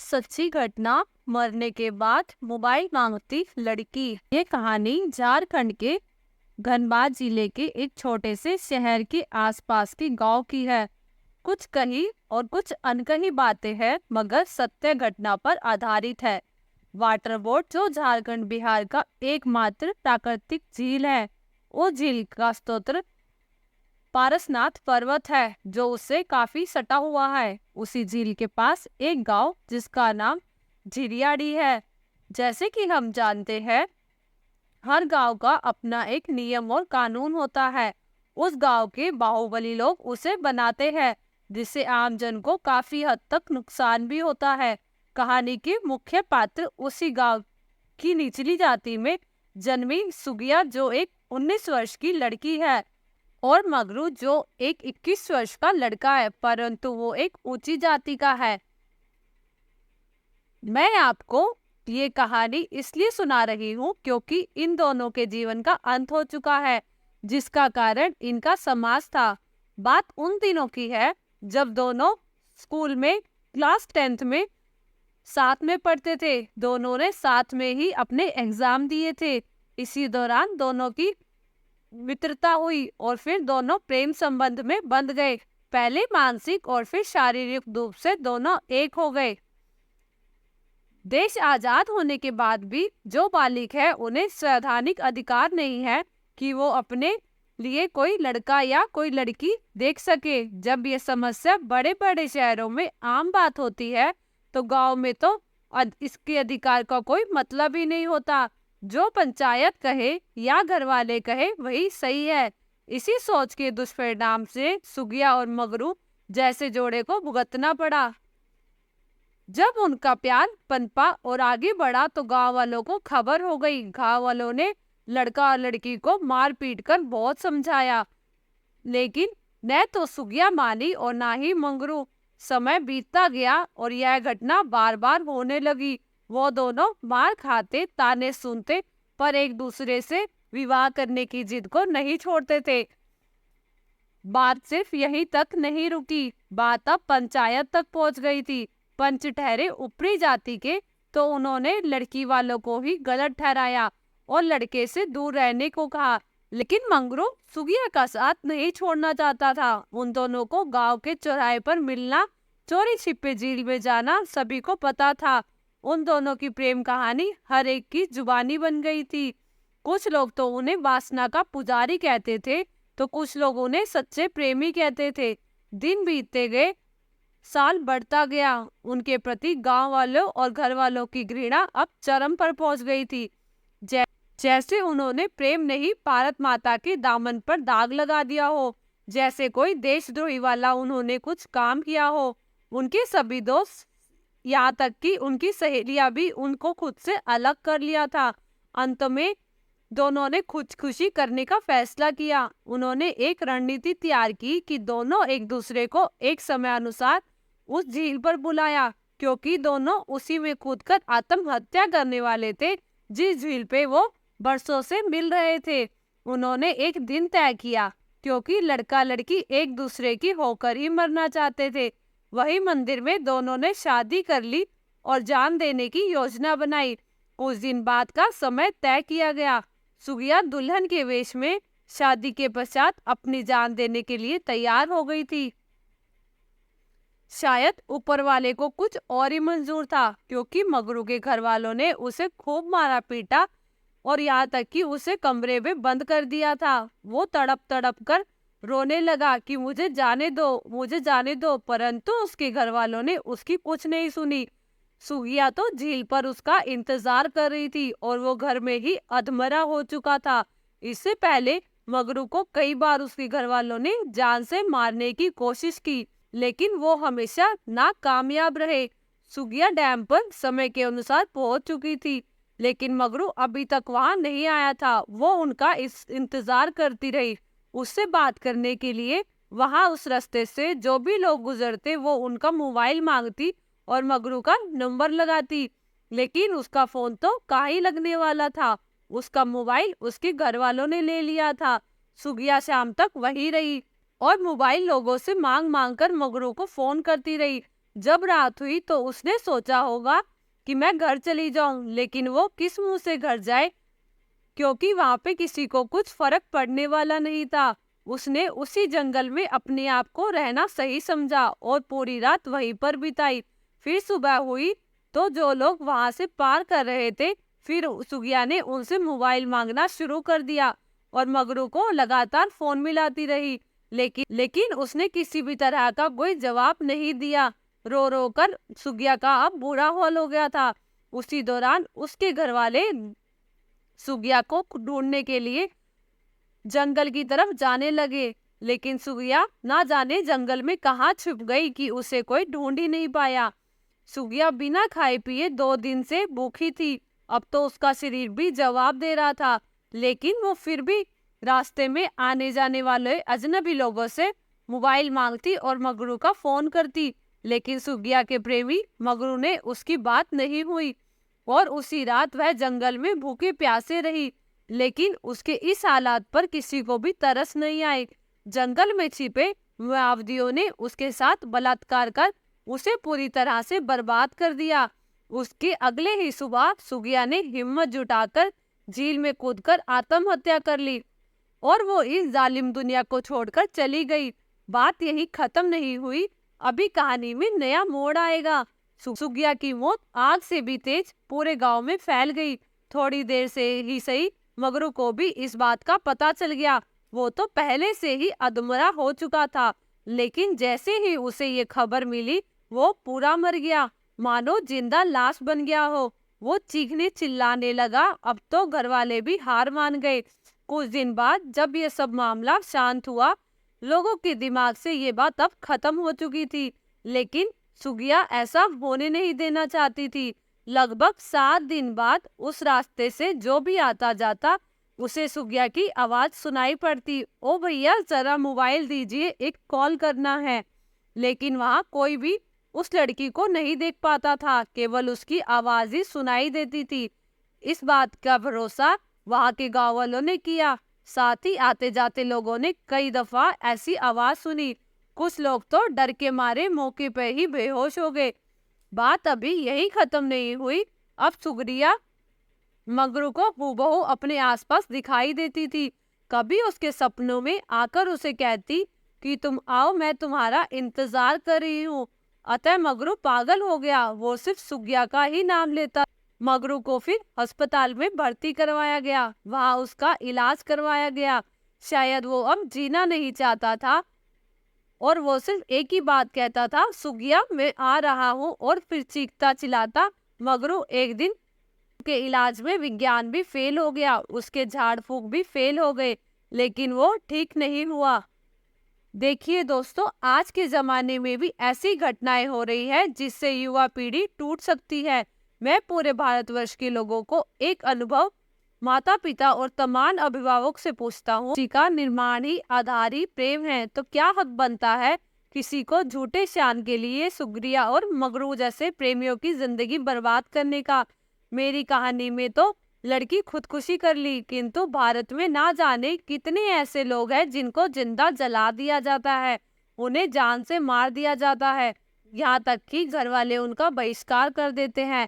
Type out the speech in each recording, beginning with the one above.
सच्ची घटना। मरने के बाद मोबाइल मांगती लड़की। ये कहानी झारखंड के धनबाद जिले के एक छोटे से शहर के आसपास के गांव की है। कुछ कही और कुछ अनकही बातें हैं, मगर सत्य घटना पर आधारित है। वाटर बोर्ड जो झारखंड बिहार का एकमात्र प्राकृतिक झील है, उस झील का स्रोत पारसनाथ पर्वत है, जो उससे काफी सटा हुआ है। उसी झील के पास एक गांव जिसका नाम झिरियाडी है। जैसे कि हम जानते हैं, हर गांव का अपना एक नियम और कानून होता है। उस गांव के बाहुबली लोग उसे बनाते हैं, जिससे आमजन को काफी हद तक नुकसान भी होता है। कहानी के मुख्य पात्र उसी गांव की निचली जाति में जन्मी सुगिया, जो एक 19 वर्ष की लड़की है, और मगरू, जो एक 21 वर्ष का लड़का है, परंतु वो एक ऊंची जाति का है। मैं आपको ये कहानी इसलिए सुना रही हूँ क्योंकि इन दोनों के जीवन का अंत हो चुका है, जिसका कारण इनका समाज था। बात उन दिनों की है जब दोनों स्कूल में क्लास 10th में साथ में पढ़ते थे। दोनों ने साथ में ही अपने एग्जाम दिए थे। इसी दौरान दोनों की मित्रता हुई और फिर दोनों प्रेम संबंध में बंध गए। पहले मानसिक और फिर शारीरिक रूप से दोनों एक हो गए। देश आजाद होने के बाद भी जो बालिग है, उन्हें संवैधानिक अधिकार नहीं है कि वो अपने लिए कोई लड़का या कोई लड़की देख सके। जब ये समस्या बड़े बड़े शहरों में आम बात होती है, तो गांव में तो इसके अधिकार का कोई मतलब ही नहीं होता। जो पंचायत कहे या घर वाले कहे वही सही है। इसी सोच के दुष्परिणाम से सुगिया और मगरू जैसे जोड़े को भुगतना पड़ा। जब उनका प्यार पनपा और आगे बढ़ा तो गांव वालों को खबर हो गई। गांव वालों ने लड़का और लड़की को मार पीट कर बहुत समझाया, लेकिन न तो सुगिया मानी और ना ही मंगरू। समय बीतता गया और यह घटना बार बार होने लगी। वो दोनों मार खाते, ताने सुनते, पर एक दूसरे से विवाह करने की जिद को नहीं छोड़ते थे। बात सिर्फ यहीं तक नहीं रुकी, बात अब पंचायत तक पहुंच गई थी। पंच ठहरे ऊपरी जाति के, तो उन्होंने लड़की वालों को ही गलत ठहराया और लड़के से दूर रहने को कहा। लेकिन मंगरू सुगिया का साथ नहीं छोड़ना चाहता था। उन दोनों को गांव के चौराहे पर मिलना, चोरी छिपे झील में जाना सभी को पता था। उन दोनों की प्रेम कहानी हर एक की जुबानी बन गई थी। कुछ लोग तो उन्हें वासना का पुजारी कहते थे, तो कुछ लोग उन्हें सच्चे प्रेमी कहते थे। दिन बीतते गए, साल बढ़ता गया। उनके प्रति गांव वालों और घर वालों की घृणा अब चरम पर पहुंच गई थी। जैसे उन्होंने प्रेम नहीं, भारत माता के दामन पर दाग लगा दिया हो, जैसे कोई देशद्रोही वाला उन्होंने कुछ काम किया हो। उनके सभी दोस्त, यहाँ तक कि उनकी सहेलियां भी उनको खुद से अलग कर लिया था। अंत में दोनों ने खुदकुशी करने का फैसला किया। उन्होंने एक रणनीति तैयार की कि दोनों एक दूसरे को एक समय अनुसार उस झील पर बुलाया, क्योंकि दोनों उसी में कूदकर आत्महत्या करने वाले थे जिस झील पे वो बरसों से मिल रहे थे। उन्होंने एक दिन तय किया, क्योंकि लड़का लड़की एक दूसरे की होकर ही मरना चाहते थे। वही मंदिर में दोनों ने शादी कर ली और जान देने की योजना बनाई। कुछ दिन बाद का समय तय किया गया। सुगिया दुल्हन के वेश में शादी के पश्चात अपनी जान देने के लिए तैयार हो गई थी। शायद ऊपर वाले को कुछ और ही मंजूर था, क्योंकि मगरू के घर वालों ने उसे खूब मारा पीटा और यहाँ तक कि उसे कमरे में बंद कर दिया था। वो तड़प तड़प कर रोने लगा कि मुझे जाने दो, मुझे जाने दो, परंतु उसके घर वालों ने उसकी कुछ नहीं सुनी। सुगिया तो झील पर उसका इंतजार कर रही थी और वो घर में ही अधमरा हो चुका था। इससे पहले मगरू को कई बार उसके घर वालों ने जान से मारने की कोशिश की, लेकिन वो हमेशा नाकामयाब रहे। सुगिया डैम पर समय के अनुसार पहुंच चुकी थी, लेकिन मगरू अभी तक वहां नहीं आया था। वो उनका इस इंतजार करती रही। उससे बात करने के लिए वहां उस रास्ते से जो भी लोग गुजरते, वो उनका मोबाइल मांगती और मगरू का नंबर लगाती, लेकिन उसका फोन तो कहाँ ही लगने वाला था। उसका मोबाइल उसके घर वालों ने ले लिया था। सुगिया शाम तक वहीं रही और मोबाइल लोगों से मांग मांग कर मगरू को फोन करती रही, जब रात हुई तो उसने सोचा होगा कि मैं घर चली जाऊं, लेकिन वो किस मुंह से घर जाए, क्योंकि वहां पे किसी को कुछ फर्क पड़ने वाला नहीं था। उसने उसी जंगल में अपने आप को रहना सही समझा और पूरी रात वहीं पर बिताई। फिर सुबह हुई तो जो लोग वहां से पार कर रहे थे, फिर सुगिया ने उनसे मोबाइल मांगना शुरू कर दिया और मगरू को लगातार फोन मिलाती रही, लेकिन उसने किसी भी तरह का कोई जवाब नहीं दिया। रो रो कर सुगिया का अब बुरा हाल हो गया था। उसी दौरान उसके घर वाले सुगिया को ढूंढने के लिए जंगल की तरफ जाने लगे, लेकिन सुगिया ना जाने जंगल में कहाँ छुप गई कि उसे कोई ढूंढ ही नहीं पाया। सुगिया बिना खाए पिए 2 दिन से भूखी थी। अब तो उसका शरीर भी जवाब दे रहा था, लेकिन वो फिर भी रास्ते में आने जाने वाले अजनबी लोगों से मोबाइल मांगती और मगरू का फोन करती, लेकिन सुगिया के प्रेमी मगरू ने उसकी बात नहीं हुई और उसी रात वह जंगल में भूखे प्यासे रही। लेकिन उसके इस हालात पर किसी को भी तरस नहीं आए। जंगल में छिपे माओवादियों ने उसके साथ बलात्कार कर उसे पूरी तरह से बर्बाद कर दिया। उसके अगले ही सुबह सुगिया ने हिम्मत जुटाकर झील में कूदकर आत्महत्या कर ली और वो इस जालिम दुनिया को छोड़कर चली गई। बात यही खत्म नहीं हुई, अभी कहानी में नया मोड़ आएगा। सुगिया की मौत आग से भी तेज पूरे गांव में फैल गई। थोड़ी देर से ही सही, मगरू को भी इस बात का पता चल गया। वो तो पहले से ही अधमरा हो चुका था, लेकिन जैसे ही उसे ये खबर मिली वो पूरा मर गया, मानो जिंदा लाश बन गया हो। वो चीखने चिल्लाने लगा। अब तो घर वाले भी हार मान गए। कुछ दिन बाद जब ये सब मामला शांत हुआ, लोगों के दिमाग से ये बात अब खत्म हो चुकी थी, लेकिन सुगिया ऐसा होने नहीं देना चाहती थी। लगभग 7 दिन बाद उस रास्ते से जो भी आता जाता उसे सुगिया की आवाज सुनाई पड़ती। ओ भैया जरा मोबाइल दीजिए, एक कॉल करना है। लेकिन वहां कोई भी उस लड़की को नहीं देख पाता था, केवल उसकी आवाज ही सुनाई देती थी। इस बात का भरोसा वहां के गांव वालों ने किया। साथ ही आते जाते लोगों ने कई दफा ऐसी आवाज सुनी। कुछ लोग तो डर के मारे मौके पर ही बेहोश हो गए। बात अभी यही खत्म नहीं हुई। अब सुगरिया मगरू को हूबहू अपने आसपास दिखाई देती थी। कभी उसके सपनों में आकर उसे कहती कि तुम आओ, मैं तुम्हारा इंतजार कर रही हूँ। अतः मगरू पागल हो गया, वो सिर्फ सुगिया का ही नाम लेता। मगरू को फिर अस्पताल में भर्ती करवाया गया, वहां उसका इलाज करवाया गया। शायद वो अब जीना नहीं चाहता था और वो सिर्फ एक ही बात कहता था, सुगिया मैं आ रहा हूँ, और फिर चीखता चिल्लाता। मगरू एक दिन के इलाज में विज्ञान भी फेल हो गया, उसके झाड़ फूक भी फेल हो गए, लेकिन वो ठीक नहीं हुआ। देखिए दोस्तों, आज के जमाने में भी ऐसी घटनाएं हो रही है जिससे युवा पीढ़ी टूट सकती है। मैं पूरे भारतवर्ष के लोगों को एक अनुभव माता पिता और तमाम अभिभावक से पूछता हूँ, किसी का निर्माण ही आधारी प्रेम है तो क्या हक बनता है किसी को झूठे शान के लिए सुगरिया और मगरू जैसे प्रेमियों की जिंदगी बर्बाद करने का। मेरी कहानी में तो लड़की खुदकुशी कर ली, किंतु भारत में ना जाने कितने ऐसे लोग हैं जिनको जिंदा जला दिया जाता है, उन्हें जान से मार दिया जाता है, यहाँ तक कि घर वाले उनका बहिष्कार कर देते हैं।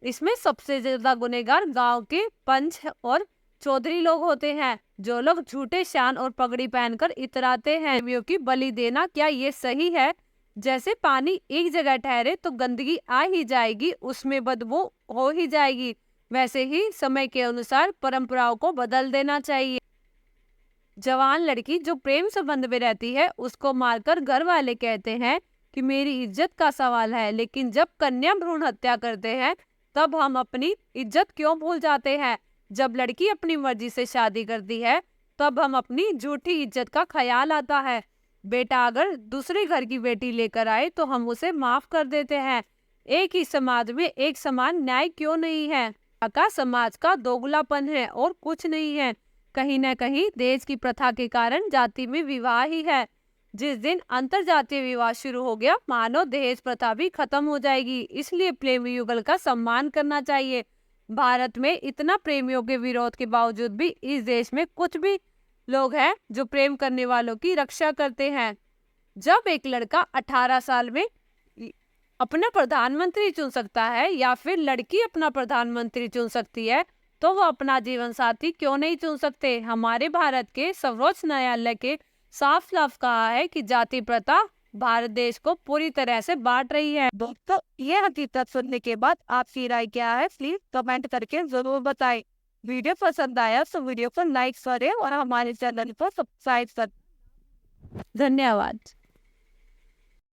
इसमें सबसे ज्यादा गुनहगार गांव के पंच और चौधरी लोग होते हैं, जो लोग झूठे शान और पगड़ी पहनकर इतराते हैं। प्रेमियों की बलि देना क्या ये सही है? जैसे पानी एक जगह ठहरे तो गंदगी आ ही जाएगी, उसमें बदबू हो ही जाएगी, वैसे ही समय के अनुसार परंपराओं को बदल देना चाहिए। जवान लड़की जो प्रेम संबंध में रहती है उसको मारकर घर वाले कहते हैं कि मेरी इज्जत का सवाल है, लेकिन जब कन्या भ्रूण हत्या करते हैं तब हम अपनी इज्जत क्यों भूल जाते हैं? जब लड़की अपनी मर्जी से शादी करती है तब हम अपनी झूठी इज्जत का ख्याल आता है। बेटा अगर दूसरे घर की बेटी लेकर आए तो हम उसे माफ कर देते हैं। एक ही समाज में एक समान न्याय क्यों नहीं है? का समाज का दोगलापन है और कुछ नहीं है। कहीं न कहीं देश की प्रथा के कारण जाति में विवाह ही है। जिस दिन अंतर जातीय विवाह शुरू हो गया, मानो दहेज प्रथा भी खत्म हो जाएगी। इसलिए प्रेमी युगल का सम्मान करना चाहिए। भारत में इतना प्रेमियों के विरोध के बावजूद भी इस देश में कुछ भी लोग हैं जो प्रेम करने वालों की रक्षा करते हैं। जब एक लड़का 18 साल में अपना प्रधानमंत्री चुन सकता है या फिर लड़की अपना प्रधानमंत्री चुन सकती है, तो वो अपना जीवन साथी क्यों नहीं चुन सकते? हमारे भारत के सर्वोच्च न्यायालय के साफ साफ कहा है कि जाति प्रथा भारत देश को पूरी तरह से बांट रही है। दोस्तों, ये हकीकत सुनने के बाद आपकी राय क्या है, प्लीज कमेंट करके जरूर बताएं। वीडियो पसंद आया तो वीडियो को लाइक करें और हमारे चैनल को सब्सक्राइब करें। धन्यवाद।